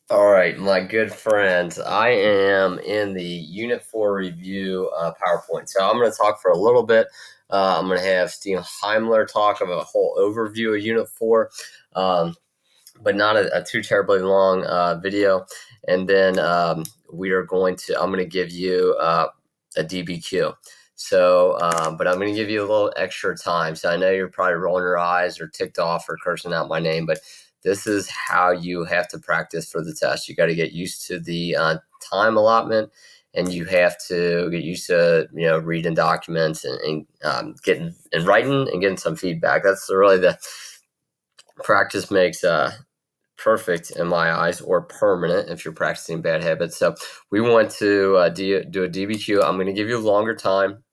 All right, my good friends, I am in the Unit 4 review PowerPoint. So I'm going to talk for a little bit. I'm going to have Steve Heimler talk about a whole overview of Unit 4, but not a too terribly long video. And then I'm going to give you a DBQ. So, but I'm going to give you a little extra time. So I know you're probably rolling your eyes or ticked off or cursing out my name, but this is how you have to practice for the test. You got to get used to the time allotment, and you have to get used to reading documents and getting and writing and getting some feedback. That's really the practice makes perfect in my eyes, or permanent if you're practicing bad habits. So we want to do a DBQ. I'm going to give you a longer time.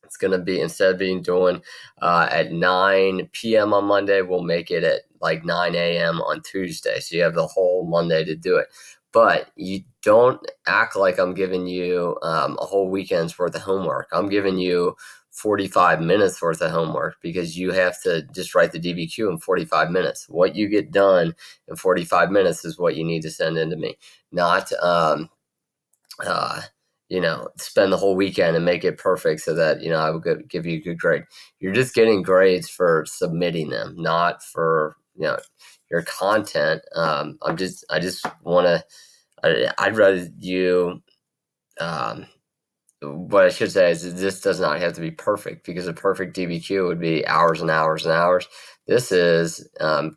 It's going to be, instead of being doing at 9 p.m. on Monday, we'll make it at like 9 a.m. on Tuesday. So you have the whole Monday to do it. But you don't act like I'm giving you a whole weekend's worth of homework. I'm giving you 45 minutes worth of homework, because you have to just write the DBQ in 45 minutes. What you get done in 45 minutes is what you need to send in to me, not spend the whole weekend and make it perfect so that, I would give you a good grade. You're just getting grades for submitting them, not for, your content. I just want to, I'd rather you, what I should say is this does not have to be perfect, because a perfect DBQ would be hours and hours and hours. This is,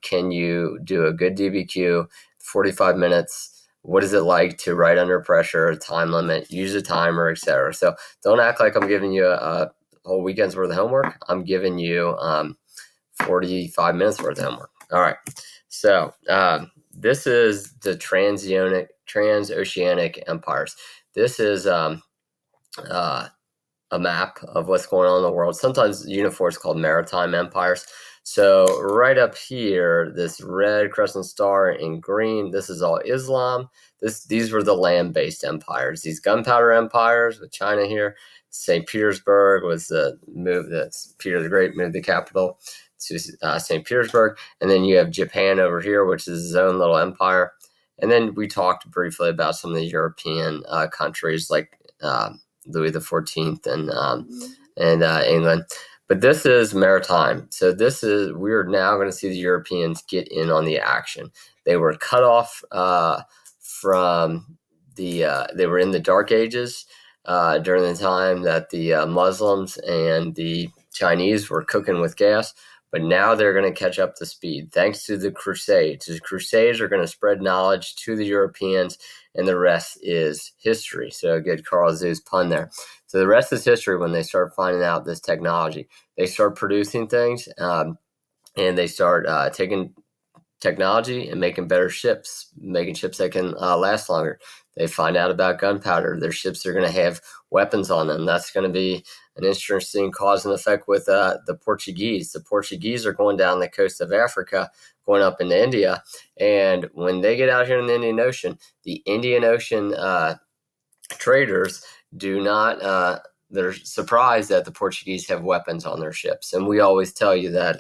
can you do a good DBQ, 45 minutes? What is it like to write under pressure, time limit, use a timer, etc. So don't act like I'm giving you a whole weekend's worth of homework. I'm giving you 45 minutes worth of homework. All right. So this is the transoceanic empires. This is a map of what's going on in the world. Sometimes Unit 4 is called maritime empires. So right up here, this red crescent star in green, this is all Islam. These were the land-based empires. These gunpowder empires with China here. St. Petersburg was the move that Peter the Great moved the capital to St. Petersburg. And then you have Japan over here, which is his own little empire. And then we talked briefly about some of the European countries like Louis XIV and England. But this is maritime. So we're now going to see the Europeans get in on the action. They were cut off from they were in the Dark Ages during the time that the Muslims and the Chinese were cooking with gas. But now they're going to catch up to speed thanks to the Crusades. The Crusades are going to spread knowledge to the Europeans, and the rest is history. So a good Carl Zeiss pun there. So the rest is history. When they start finding out this technology, they start producing things, and they start taking technology and making better ships, making ships that can last longer. They find out about gunpowder. Their ships are going to have weapons on them. That's going to be an interesting cause and effect with the Portuguese. The Portuguese are going down the coast of Africa, going up into India. And when they get out here in the Indian Ocean traders do not, they're surprised that the Portuguese have weapons on their ships. And we always tell you that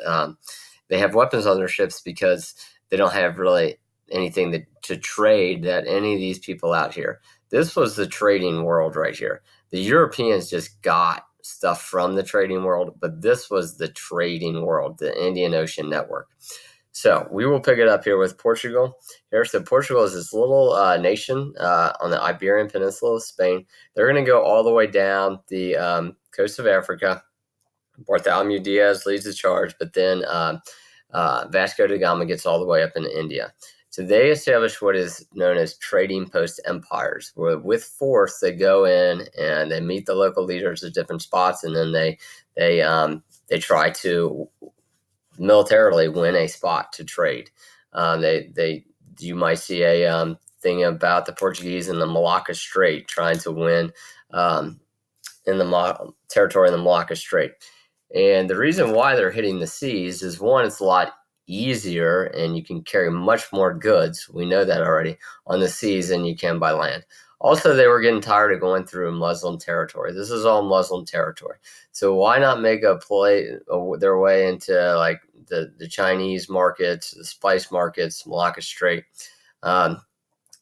they have weapons on their ships because they don't have really anything to trade that any of these people out here. This was the trading world right here. The Europeans just got stuff from the trading world, but this was the trading world, the Indian Ocean network. So we will pick it up here with Portugal. Here, so Portugal is this little nation on the Iberian Peninsula of Spain. They're going to go all the way down the coast of Africa. Bartholomew Diaz leads the charge, but then Vasco da Gama gets all the way up into India. So they establish what is known as trading post empires, where with force they go in and they meet the local leaders at different spots, and then they try to militarily win a spot to trade. You might see a thing about the Portuguese in the Malacca Strait trying to win in the territory in the Malacca Strait. And the reason why they're hitting the seas is, one, it's a lot easier and you can carry much more goods. We know that already on the seas than you can by land. Also, they were getting tired of going through Muslim territory. This is all Muslim territory. So why not make their way into like the Chinese markets, the spice markets, Malacca Strait.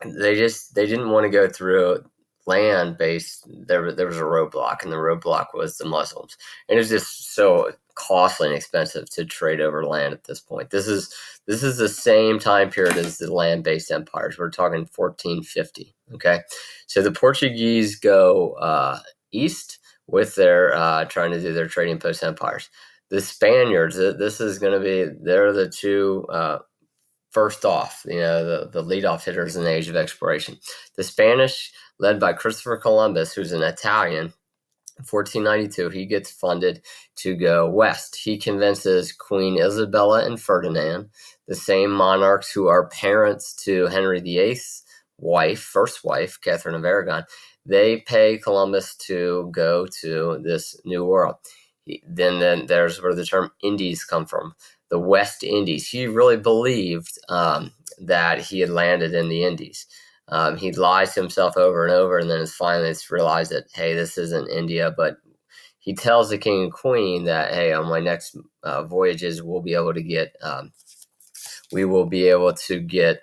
they didn't want to go through land based. There was a roadblock, and the roadblock was the Muslims, and it was just so costly and expensive to trade over land at this point. This is the same time period as the land based empires. We're talking 1450. Okay, so the Portuguese go east with their trying to do their trading post empires. The Spaniards, this is going to be, they're the two first off, the leadoff hitters in the age of exploration. The Spanish, led by Christopher Columbus, who's an Italian, 1492, he gets funded to go west. He convinces Queen Isabella and Ferdinand, the same monarchs who are parents to Henry VIII's first wife, Catherine of Aragon. They pay Columbus to go to this new world. Then there's where the term Indies come from, the West Indies. He really believed that he had landed in the Indies. He lies to himself over and over, and then it's finally realized that, hey, this isn't India. But he tells the king and queen that, hey, on my next voyages, we will be able to get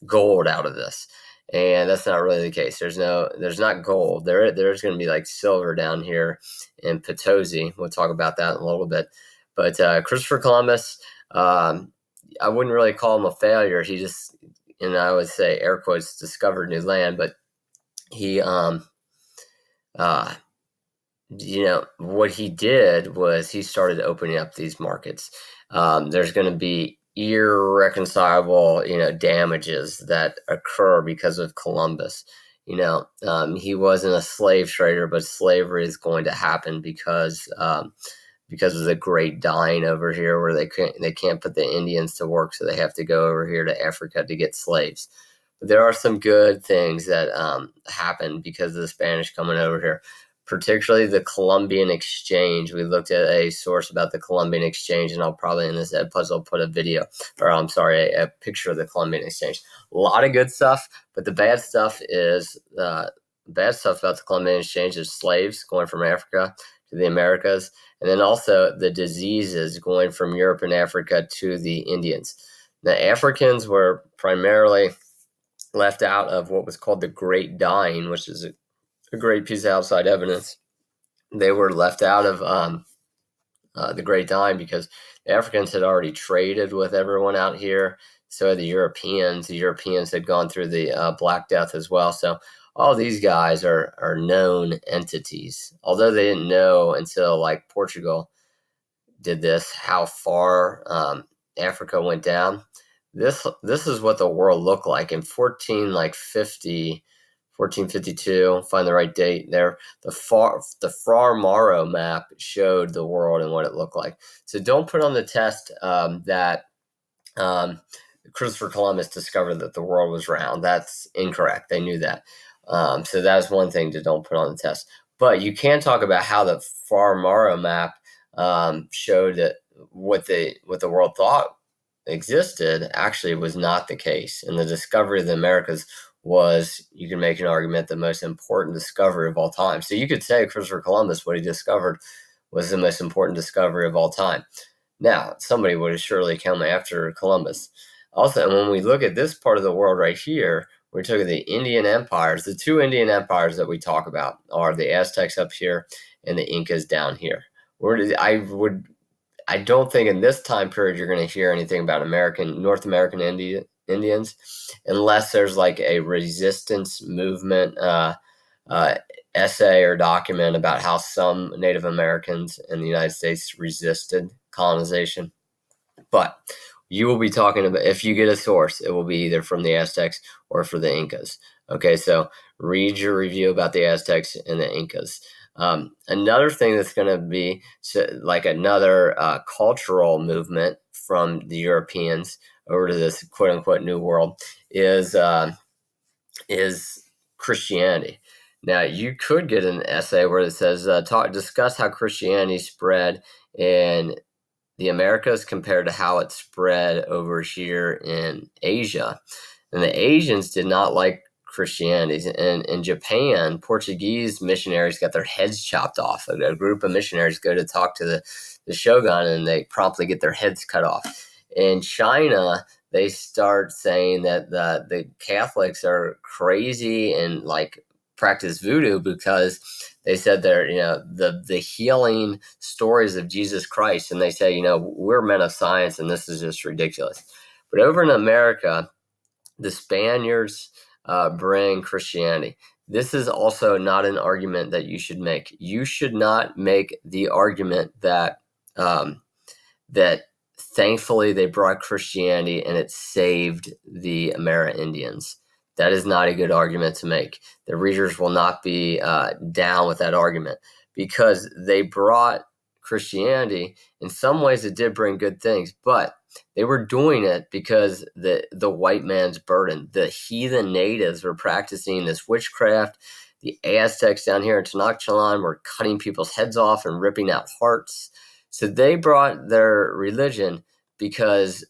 gold out of this. And that's not really the case. There's not gold. There's going to be like silver down here in Potosi. We'll talk about that in a little bit. But Christopher Columbus, I wouldn't really call him a failure. He just, and I would say air quotes, discovered new land. But he, what he did was he started opening up these markets. There's going to be irreconcilable, damages that occur because of Columbus. He wasn't a slave trader, but slavery is going to happen because of the great dying over here, where they can't put the Indians to work, so they have to go over here to Africa to get slaves. But there are some good things that happen because of the Spanish coming over here, particularly the Columbian Exchange. We looked at a source about the Columbian Exchange, and I'll probably in this ed puzzle put a picture of the Columbian Exchange. A lot of good stuff, but the bad stuff about the Columbian Exchange is slaves going from Africa to the Americas, and then also the diseases going from Europe and Africa to the Indians. The Africans were primarily left out of what was called the Great Dying, which is a great piece of outside evidence. They were left out of the Great Dying because the Africans had already traded with everyone out here. So the Europeans had gone through the Black Death as well. So all these guys are known entities, although they didn't know until like Portugal did this, how far Africa went down. This is what the world looked like in 1452. Find the right date there. The Fra Mauro map showed the world and what it looked like. So don't put on the test that Christopher Columbus discovered that the world was round. That's incorrect. They knew that. So that's one thing to don't put on the test. But you can talk about how the Fra Mauro map showed that what the world thought existed actually was not the case. And the discovery of the Americas was, you can make an argument, the most important discovery of all time. So you could say Christopher Columbus, what he discovered was the most important discovery of all time. Now, somebody would have surely come after Columbus. Also, when we look at this part of the world right here, we're talking the Indian empires. The two Indian empires that we talk about are the Aztecs up here and the Incas down here. I don't think in this time period you're going to hear anything about North American Indians, unless there's like a resistance movement essay or document about how some Native Americans in the United States resisted colonization. But you will be talking about, if you get a source, it will be either from the Aztecs or for the Incas. Okay, so read your review about the Aztecs and the Incas. Another thing that's going to be like another cultural movement from the Europeans over to this quote unquote new world is Christianity. Now, you could get an essay where it says, discuss how Christianity spread in the Americas compared to how it spread over here in Asia. And the Asians did not like Christianity. And in Japan, Portuguese missionaries got their heads chopped off. A group of missionaries go to talk to the shogun, and they promptly get their heads cut off. In China, they start saying that the Catholics are crazy and like practice voodoo because they said they're, the healing stories of Jesus Christ, and they say, we're men of science and this is just ridiculous. But over in America, the Spaniards bring Christianity. This is also not an argument that you should make. You should not make the argument that that thankfully they brought Christianity and it saved the Amerindians. That is not a good argument to make. The readers will not be down with that argument because they brought Christianity. In some ways, it did bring good things, but they were doing it because the white man's burden. The heathen natives were practicing this witchcraft. The Aztecs down here in Tenochtitlan were cutting people's heads off and ripping out hearts. So they brought their religion because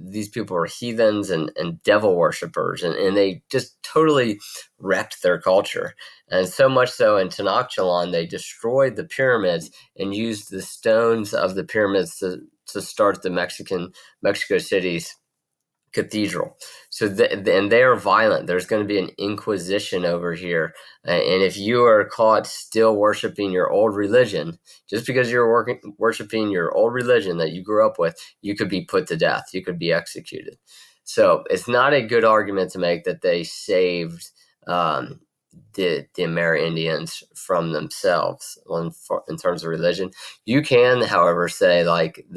these people were heathens and devil worshippers, and they just totally wrecked their culture. And so much so in Tenochtitlan, they destroyed the pyramids and used the stones of the pyramids to start the Mexico City's cathedral. So and they are violent. There's going to be an inquisition over here, and if you are caught still worshiping your old religion, just because you're worshiping your old religion that you grew up with, you could be put to death. You could be executed. So it's not a good argument to make that they saved the Amerindians from themselves in terms of religion. You can, however, say like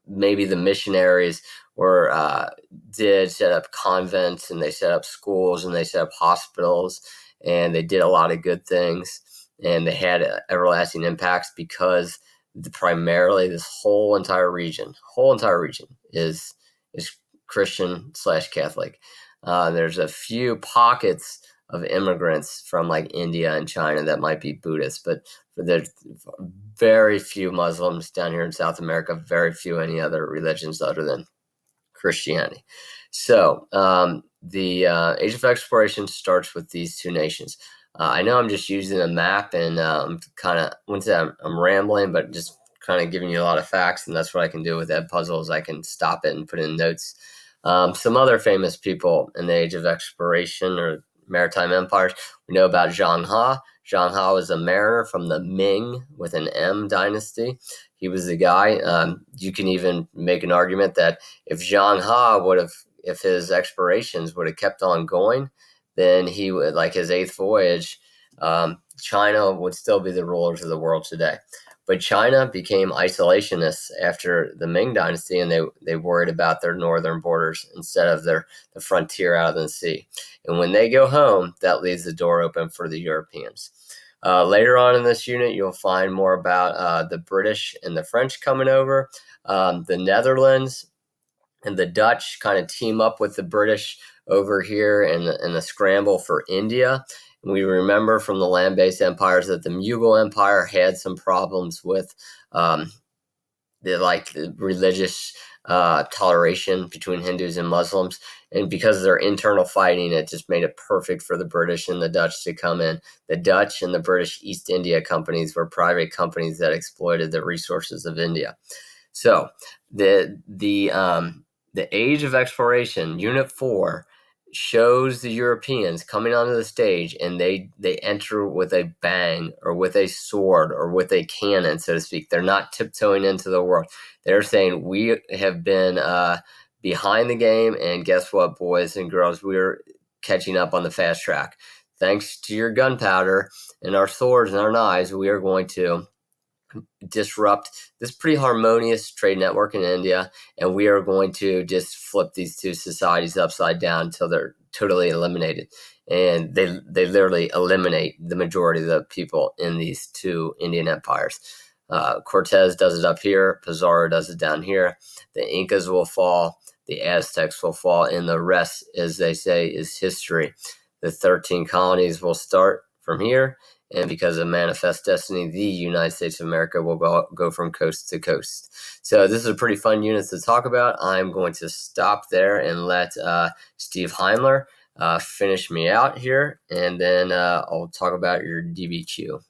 maybe the missionaries did set up convents and they set up schools and they set up hospitals and they did a lot of good things and they had everlasting impacts because primarily this whole entire region is Christian / Catholic. There's a few pockets of immigrants from like India and China that might be Buddhist, but there's very few Muslims down here in South America, very few any other religions other than Christianity. So the Age of Exploration starts with these two nations. I know I'm just using a map and I'm rambling, but just kind of giving you a lot of facts, and that's what I can do with Ed Puzzles. I can stop it and put in notes. Some other famous people in the Age of Exploration or maritime empires. We know about Zhang He. Zhang He was a mariner from the Ming with an M dynasty. He was the guy. You can even make an argument that if Zhang He if his explorations would have kept on going, then he would, like his eighth voyage, China would still be the rulers of the world today. But China became isolationists after the Ming dynasty, and they worried about their northern borders instead of the frontier out of the sea. And when they go home, that leaves the door open for the Europeans. Later on in this unit, you'll find more about the British and the French coming over. The Netherlands and the Dutch kind of team up with the British over here in the scramble for India. And we remember from the land-based empires that the Mughal Empire had some problems with the religious toleration between Hindus and Muslims. And because of their internal fighting, it just made it perfect for the British and the Dutch to come in. The Dutch and the British East India companies were private companies that exploited the resources of India. So the Age of Exploration, Unit 4, shows the Europeans coming onto the stage, and they enter with a bang or with a sword or with a cannon, so to speak. They're not tiptoeing into the world. They're saying, we have been behind the game, and guess what, boys and girls? We're catching up on the fast track. Thanks to your gunpowder and our swords and our knives, we are going to disrupt this pretty harmonious trade network in India, and we are going to just flip these two societies upside down until they're totally eliminated. And they literally eliminate the majority of the people in these two Indian empires. Cortez does it up here, Pizarro does it down here. The Incas will fall, the Aztecs will fall, and the rest, as they say, is history. The 13 colonies will start from here, and because of manifest destiny, the United States of America will go from coast to coast. So this is a pretty fun unit to talk about. I'm going to stop there and let Steve Heimler finish me out here, and then I'll talk about your DBQ.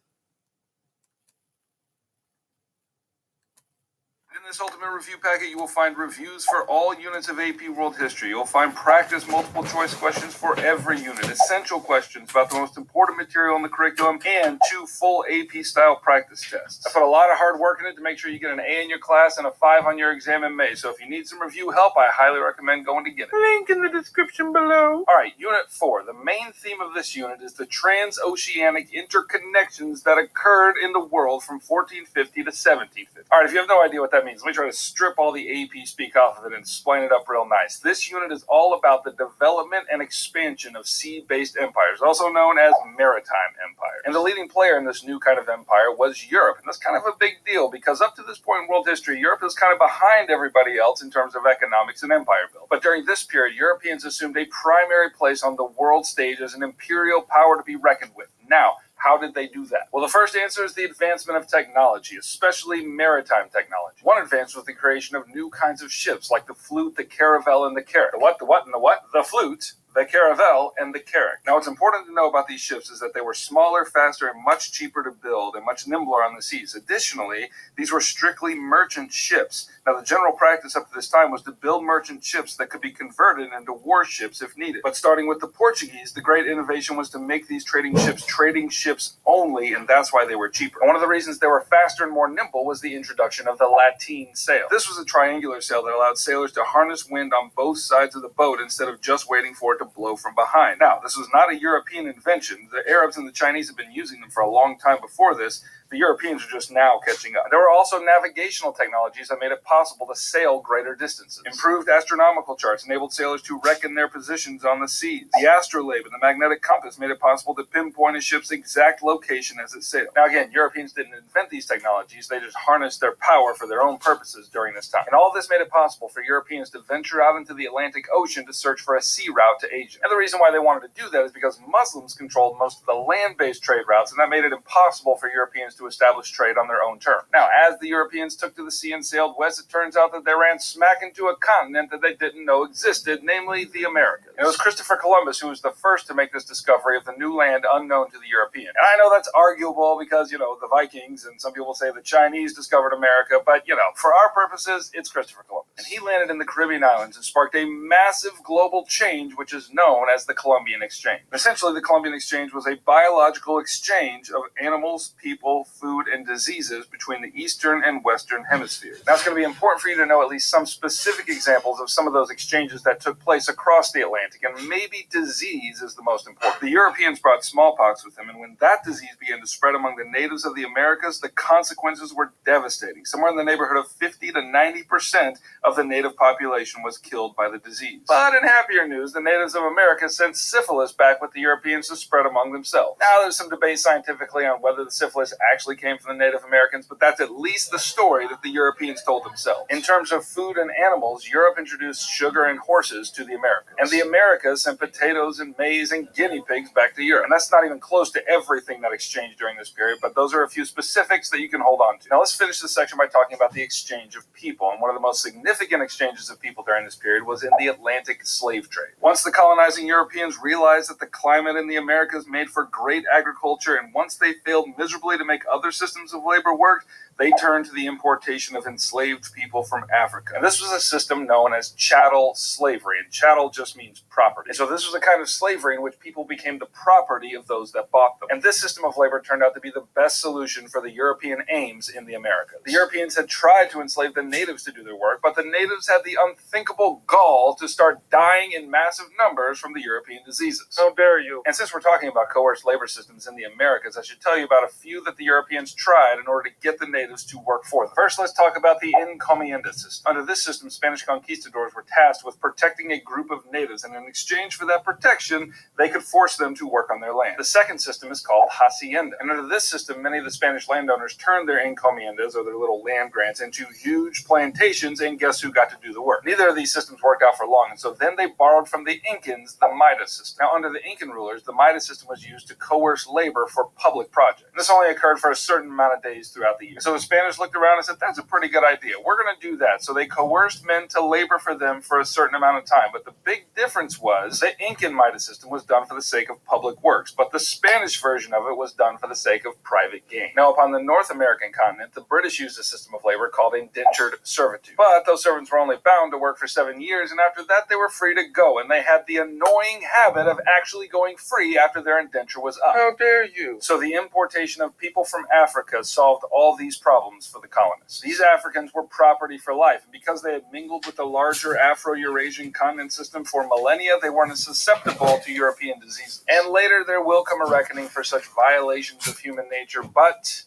this Ultimate Review packet, you will find reviews for all units of AP World History. You'll find practice multiple choice questions for every unit, essential questions about the most important material in the curriculum, and 2 full AP style practice tests. I put a lot of hard work in it to make sure you get an A in your class and a 5 on your exam in May, so if you need some review help, I highly recommend going to get it. Link in the description below. Alright, Unit 4. The main theme of this unit is the transoceanic interconnections that occurred in the world from 1450 to 1750. Alright, if you have no idea what that means, let me try to strip all the AP speak off of it and explain it up real nice. This unit is all about the development and expansion of sea-based empires, also known as maritime empires. And the leading player in this new kind of empire was Europe, and that's kind of a big deal because up to this point in world history, Europe is kind of behind everybody else in terms of economics and empire building. But during this period, Europeans assumed a primary place on the world stage as an imperial power to be reckoned with. Now, how did they do that? Well, the first answer is the advancement of technology, especially maritime technology. One advance was the creation of new kinds of ships, like the flute, the caravel, and the carrack. The what, and the what? The flute, the caravel, and the carrack. Now, what's important to know about these ships is that they were smaller, faster, and much cheaper to build, and much nimbler on the seas. Additionally, these were strictly merchant ships. Now, the general practice up to this time was to build merchant ships that could be converted into warships if needed. But starting with the Portuguese, the great innovation was to make these trading ships only, and that's why they were cheaper. And one of the reasons they were faster and more nimble was the introduction of the Lateen Sail. This was a triangular sail that allowed sailors to harness wind on both sides of the boat instead of just waiting for it to blow from behind. Now, this was not a European invention. The Arabs and the Chinese have been using them for a long time before this. The Europeans are just now catching up. There were also navigational technologies that made it possible to sail greater distances. Improved astronomical charts enabled sailors to reckon their positions on the seas. The astrolabe and the magnetic compass made it possible to pinpoint a ship's exact location as it sailed. Now again, Europeans didn't invent these technologies, they just harnessed their power for their own purposes during this time. And all this made it possible for Europeans to venture out into the Atlantic Ocean to search for a sea route to Asia. And the reason why they wanted to do that is because Muslims controlled most of the land-based trade routes, and that made it impossible for Europeans to establish trade on their own terms. Now, as the Europeans took to the sea and sailed west, it turns out that they ran smack into a continent that they didn't know existed, namely the Americas. And it was Christopher Columbus who was the first to make this discovery of the new land unknown to the European. And I know that's arguable because, the Vikings and some people say the Chinese discovered America, but, for our purposes, it's Christopher Columbus. And he landed in the Caribbean islands and sparked a massive global change, which is known as the Columbian Exchange. Essentially, the Columbian Exchange was a biological exchange of animals, people, food, and diseases between the eastern and western hemispheres. Now, it's going to be important for you to know at least some specific examples of some of those exchanges that took place across the Atlantic, and maybe disease is the most important. The Europeans brought smallpox with them, and when that disease began to spread among the natives of the Americas, the consequences were devastating. Somewhere in the neighborhood of 50 to 90% of the native population was killed by the disease. But in happier news, the natives of America sent syphilis back with the Europeans to spread among themselves. Now, there's some debate scientifically on whether the syphilis actually came from the Native Americans, but that's at least the story that the Europeans told themselves. In terms of food and animals, Europe introduced sugar and horses to the Americas. And the Americas sent potatoes and maize and guinea pigs back to Europe. And that's not even close to everything that exchanged during this period, but those are a few specifics that you can hold on to. Now, let's finish this section by talking about the exchange of people. And one of the most significant exchanges of people during this period was in the Atlantic slave trade. Once the colonizing Europeans realized that the climate in the Americas made for great agriculture, and once they failed miserably to make other systems of labor work, they turned to the importation of enslaved people from Africa. And this was a system known as chattel slavery, and chattel just means property. And so this was a kind of slavery in which people became the property of those that bought them. And this system of labor turned out to be the best solution for the European aims in the Americas. The Europeans had tried to enslave the natives to do their work, but the natives had the unthinkable gall to start dying in massive numbers from the European diseases. How dare you? And since we're talking about coerced labor systems in the Americas, I should tell you about a few that the Europeans tried in order to get the natives to work for them. First, let's talk about the encomienda system. Under this system, Spanish conquistadors were tasked with protecting a group of natives, and in exchange for that protection, they could force them to work on their land. The second system is called hacienda, and under this system, many of the Spanish landowners turned their encomiendas, or their little land grants, into huge plantations, and guess who got to do the work? Neither of these systems worked out for long, and so then they borrowed from the Incans the Midas system. Now, under the Incan rulers, the Midas system was used to coerce labor for public projects. This only occurred for a certain amount of days throughout the year. So So the Spanish looked around and said, that's a pretty good idea. We're going to do that. So they coerced men to labor for them for a certain amount of time. But the big difference was the Incan Midas system was done for the sake of public works, but the Spanish version of it was done for the sake of private gain. Now, upon the North American continent, the British used a system of labor called indentured servitude. But those servants were only bound to work for 7 years, and after that they were free to go, and they had the annoying habit of actually going free after their indenture was up. How dare you? So the importation of people from Africa solved all these problems for the colonists. These Africans were property for life, and because they had mingled with the larger Afro-Eurasian continent system for millennia, they weren't as susceptible to European diseases. And later there will come a reckoning for such violations of human nature, but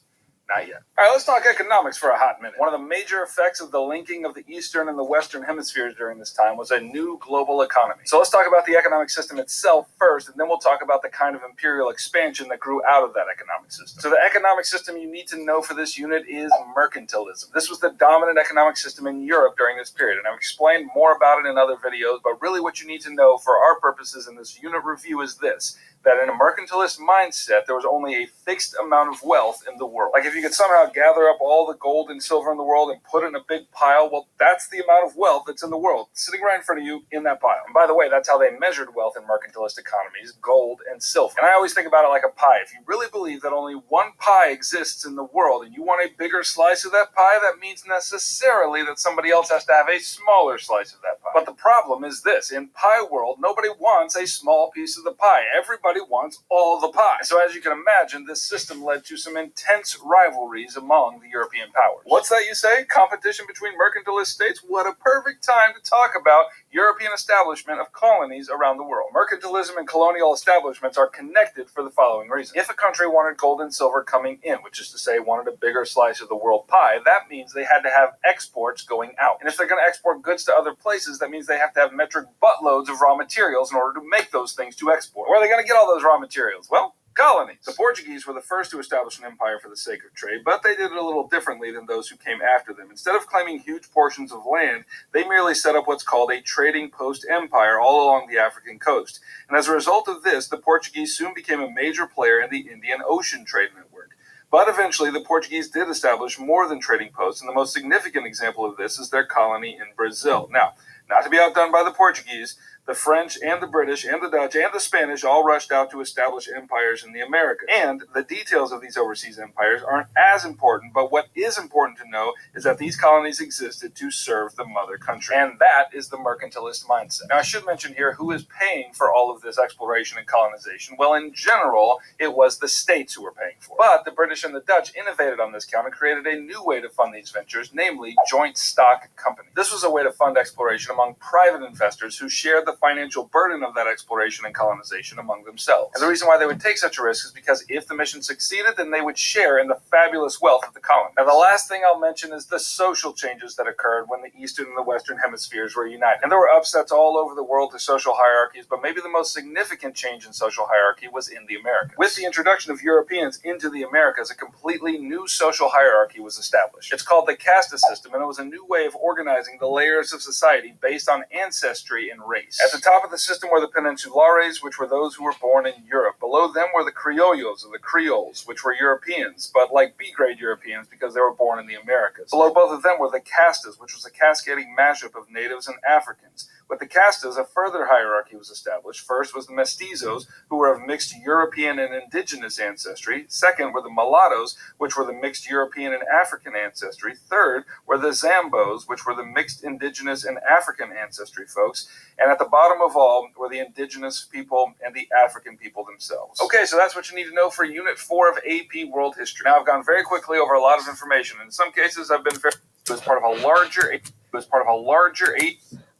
not yet. All right, let's talk economics for a hot minute. One of the major effects of the linking of the Eastern and the Western hemispheres during this time was a new global economy. So let's talk about the economic system itself first, and then we'll talk about the kind of imperial expansion that grew out of that economic system. So the economic system you need to know for this unit is mercantilism. This was the dominant economic system in Europe during this period, and I've explained more about it in other videos, but really what you need to know for our purposes in this unit review is this: that in a mercantilist mindset, there was only a fixed amount of wealth in the world. Like if you could somehow gather up all the gold and silver in the world and put it in a big pile, well, that's the amount of wealth that's in the world, sitting right in front of you in that pile. And by the way, that's how they measured wealth in mercantilist economies: gold and silver. And I always think about it like a pie. If you really believe that only one pie exists in the world and you want a bigger slice of that pie, that means necessarily that somebody else has to have a smaller slice of that pie. But the problem is this: in pie world, nobody wants a small piece of the pie. Everybody wants all the pie. So as you can imagine, this system led to some intense rivalries among the European powers. What's that you say? Competition between mercantilist states? What a perfect time to talk about European establishment of colonies around the world. Mercantilism and colonial establishments are connected for the following reason. If a country wanted gold and silver coming in, which is to say wanted a bigger slice of the world pie, that means they had to have exports going out. And if they're going to export goods to other places, that means they have to have metric buttloads of raw materials in order to make those things to export. Where are they going to get all those raw materials? Well, colonies. The Portuguese were the first to establish an empire for the sake of trade, but they did it a little differently than those who came after them. Instead of claiming huge portions of land, they merely set up what's called a trading post empire all along the African coast. And as a result of this, the Portuguese soon became a major player in the Indian Ocean trade network. But eventually, the Portuguese did establish more than trading posts, and the most significant example of this is their colony in Brazil. Now, not to be outdone by the Portuguese, the French and the British and the Dutch and the Spanish all rushed out to establish empires in the Americas. And the details of these overseas empires aren't as important, but what is important to know is that these colonies existed to serve the mother country. And that is the mercantilist mindset. Now, I should mention here who is paying for all of this exploration and colonization. Well, in general, it was the states who were paying for it. But the British and the Dutch innovated on this count and created a new way to fund these ventures, namely joint stock companies. This was a way to fund exploration among private investors who shared the financial burden of that exploration and colonization among themselves. And the reason why they would take such a risk is because if the mission succeeded, then they would share in the fabulous wealth of the colony. Now, the last thing I'll mention is the social changes that occurred when the Eastern and the Western hemispheres were united. And there were upsets all over the world to social hierarchies, but maybe the most significant change in social hierarchy was in the Americas. With the introduction of Europeans into the Americas, a completely new social hierarchy was established. It's called the Caste System, and it was a new way of organizing the layers of society based on ancestry and race. At the top of the system were the Peninsulares, which were those who were born in Europe. Below them were the Criollos, or the Creoles, which were Europeans, but like B-grade Europeans because they were born in the Americas. Below both of them were the Castas, which was a cascading mashup of natives and Africans. With the Castas, a further hierarchy was established. First was the Mestizos, who were of mixed European and indigenous ancestry. Second were the Mulattoes, which were the mixed European and African ancestry. Third were the Zambos, which were the mixed indigenous and African ancestry folks. And at the bottom of all were the indigenous people and the African people themselves. Okay, so that's what you need to know for Unit 4 of AP World History. Now, I've gone very quickly over a lot of information. In some cases, I've been very... as part of a larger...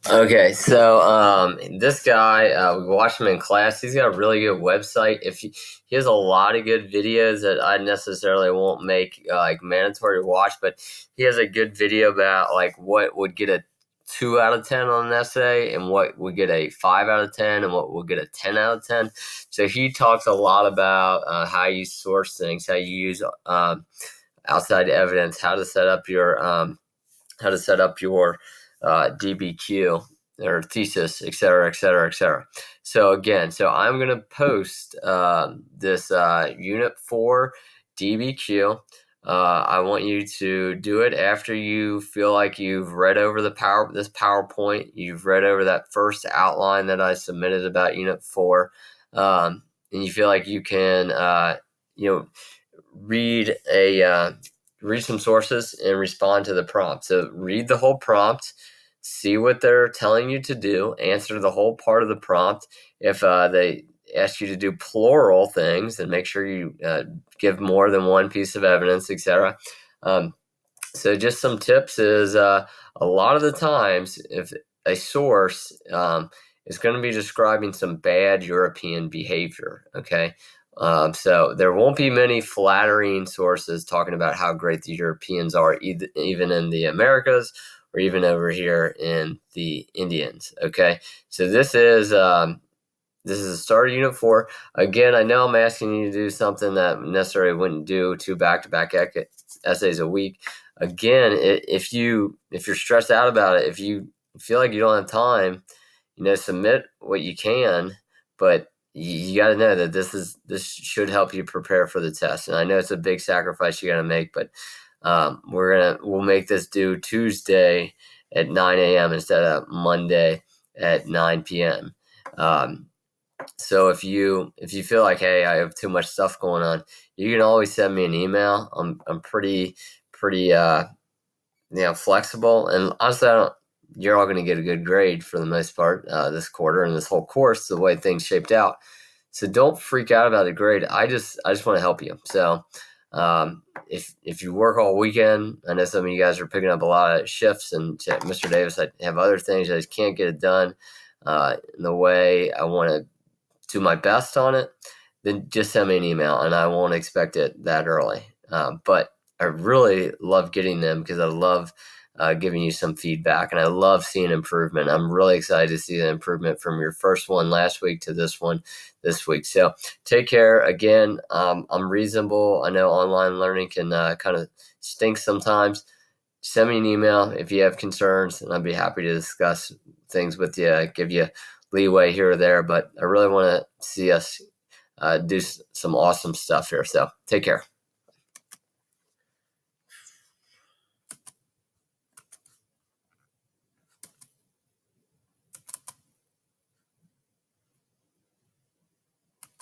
Okay, so this guy, we watched him in class. He's got a really good website. He has a lot of good videos that I necessarily won't make like mandatory to watch, but he has a good video about like what would get a 2 out of 10 on an essay and what would get a 5 out of 10 and what would get a 10 out of 10. So he talks a lot about how you source things, how you use outside evidence, how to set up your DBQ or thesis, etc., etc., etc. So again, I'm going to post this Unit 4 DBQ I want you to do it after you feel like you've read over this PowerPoint. You've read over that first outline that I submitted about Unit 4, and you feel like you can, you know, read read some sources and respond to the prompt. So read the whole prompt, see what they're telling you to do, answer the whole part of the prompt. If they ask you to do plural things, then make sure you give more than one piece of evidence, etc. So just some tips is a lot of the times if a source is going to be describing some bad European behavior, okay? So there won't be many flattering sources talking about how great the Europeans are, even in the Americas or even over here in the Indians, okay? So this is the start of Unit 4. Again, I know I'm asking you to do something that necessarily wouldn't do 2 back-to-back essays a week. Again, if you're stressed out about it, if you feel like you don't have time, submit what you can, but you got to know that this should help you prepare for the test. And I know it's a big sacrifice you got to make, but we'll make this due Tuesday at 9 a.m. instead of Monday at 9 p.m. So if you feel like, hey, I have too much stuff going on, you can always send me an email. I'm pretty flexible, and honestly, you're all going to get a good grade for the most part this quarter and this whole course, the way things shaped out. So don't freak out about the grade. I just want to help you. So if you work all weekend, I know some of you guys are picking up a lot of shifts, and Mr. Davis, I have other things, I just can't get it done in the way I want to do my best on it, then just send me an email, and I won't expect it that early. But I really love getting them because I love giving you some feedback, and I love seeing improvement. I'm really excited to see the improvement from your first one last week to this one this week. So take care. Again, I'm reasonable. I know online learning can kind of stink sometimes. Send me an email if you have concerns, and I'd be happy to discuss things with you, give you leeway here or there. But I really want to see us do some awesome stuff here. So take care.